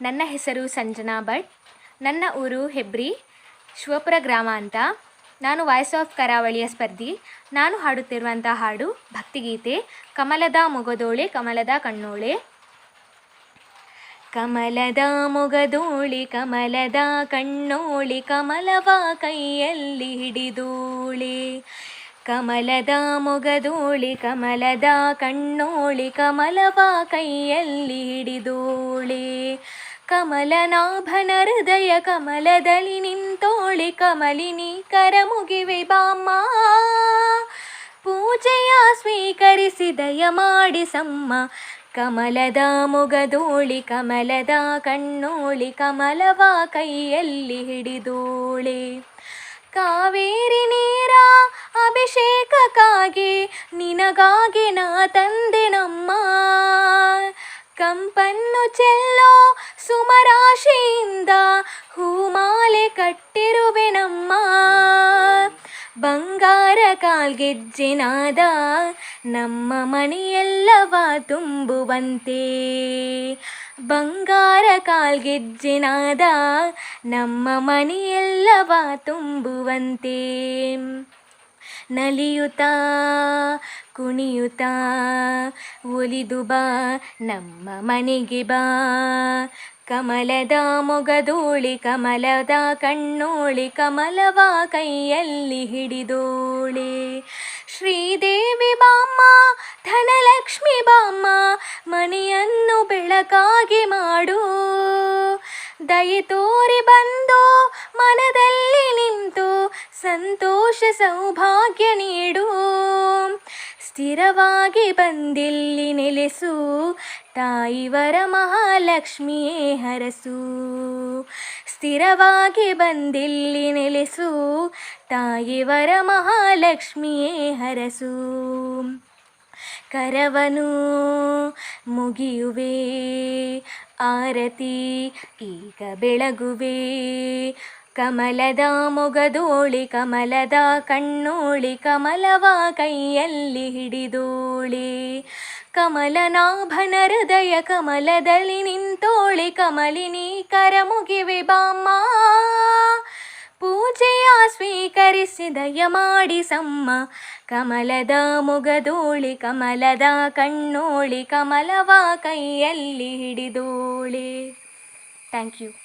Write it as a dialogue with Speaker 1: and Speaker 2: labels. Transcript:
Speaker 1: ನನ್ನ ಹೆಸರು ಸಂಜನಾ ಭಟ್. ನನ್ನ ಊರು ಹೆಬ್ರಿ, ಶಿವಪುರ ಗ್ರಾಮ ಅಂತ. ನಾನು ವಾಯ್ಸ್ ಆಫ್ ಕರಾವಳಿಯ ಸ್ಪರ್ಧಿ. ನಾನು ಹಾಡುತ್ತಿರುವಂಥ ಹಾಡು ಭಕ್ತಿಗೀತೆ ಕಮಲದ ಮೊಗದೋಳೆ ಕಮಲದ ಕಣ್ಣೋಳೆ. ಕಮಲದ ಮೊಗದೋಳಿ ಕಮಲದ ಕಣ್ಣೋಳಿ ಕಮಲವ ಕೈಯಲ್ಲಿ ಹಿಡಿದೋಳೆ. ಕಮಲದ ಮೊಗದೋಳಿ ಕಮಲದ ಕಣ್ಣೋಳಿ ಕಮಲವ ಕೈಯಲ್ಲಿ ಹಿಡಿದೋಳೆ. ಕಮಲನಾಭನ ಹೃದಯ ಕಮಲದಲ್ಲಿ ನಿಂತೋಳೆ. ಕಮಲಿನಿ ಕರ ಮುಗಿವೆ ಬಾಮ್ಮ, ಪೂಜೆಯ ಸ್ವೀಕರಿಸಿ ದಯ ಮಾಡಿಸಮ್ಮ. ಕಮಲದ ಮೊಗದೋಳಿ ಕಮಲದ ಕಣ್ಣೋಳಿ ಕಮಲವ ಕೈಯಲ್ಲಿ ಹಿಡಿದೋಳೆ. ಕಾವೇರಿ ನೀರ ಅಭಿಷೇಕಕ್ಕಾಗಿ ನಿನಗಾಗಿ ನಾ ತಂದೆನಮ್ಮ. ಕಂಪನ್ನು ಚೆಲ್ಲೋ ಸುಮರಾಶಿಯಿಂದ ಹೂಮಾಲೆ ಕಟ್ಟಿರುವೆನಮ್ಮ. ಬಂಗಾರ ಕಾಲ್ಗೆಜ್ಜೆನಾದ ನಮ್ಮ ಮನೆಯೆಲ್ಲವ ತುಂಬುವಂತೆ. ಬಂಗಾರ ಕಾಲ್ಗೆಜ್ಜೆನಾದ ನಮ್ಮ ಮನೆಯೆಲ್ಲವ ತುಂಬುವಂತೆ. ನಲಿಯುತ್ತಾ ಕುಣಿಯುತ್ತಾ ಒಲಿದು ಬಾ ನಮ್ಮ ಮನೆಗೆ ಬಾ. ಕಮಲದ ಮೊಗದೋಳಿ ಕಮಲದ ಕಣ್ಣೋಳಿ ಕಮಲವ ಕೈಯಲ್ಲಿ ಹಿಡಿದೋಳೆ. ಶ್ರೀದೇವಿ ಬಾಮ್ಮ ಧನಲಕ್ಷ್ಮಿ ಬಾಮ್ಮ, ಮನೆಯನ್ನು ಬೆಳಕಾಗಿ ಮಾಡು. ದಯೆ ತೋರಿ ಬಂದು ಮನದಲ್ಲಿ ನಿಂತು ಸಂತೋಷ ಸೌಭಾಗ್ಯ ನೀಡು. ಸ್ಥಿರವಾಗಿ ಬಂದಿಲ್ಲಿ ನೆಲೆಸು, ತಾಯಿವರ ಮಹಾಲಕ್ಷ್ಮಿಯೇ ಹರಸು. ಸ್ಥಿರವಾಗಿ ಬಂದಿಲ್ಲಿ ನೆಲೆಸು, ತಾಯಿವರ ಮಹಾಲಕ್ಷ್ಮಿಯೇ ಹರಸು. ಕರವನು ಮುಗಿಯುವೆ ಆರತಿ ಈಗ ಬೆಳಗುವೆ. ಕಮಲದ ಮೊಗದೋಳಿ ಕಮಲದ ಕಣ್ಣೋಳಿ ಕಮಲವ ಕೈಯಲ್ಲಿ ಹಿಡಿದೋಳೆ. ಕಮಲನಾಭನ ಹೃದಯ ಕಮಲದಲ್ಲಿ ನಿಂತೋಳೆ. ಕಮಲಿನಿ ಕರ ಮುಗಿವೆ ಬಾಮ್ಮ, ಪೂಜೆಯ ಸ್ವೀಕರಿಸಿ ದಯ ಮಾಡಿಸಮ್ಮ. ಕಮಲದ ಮೊಗದೋಳಿ ಕಮಲದ ಕಣ್ಣೋಳಿ ಕಮಲವ ಕೈಯಲ್ಲಿ ಹಿಡಿದೋಳೆ. Thank you.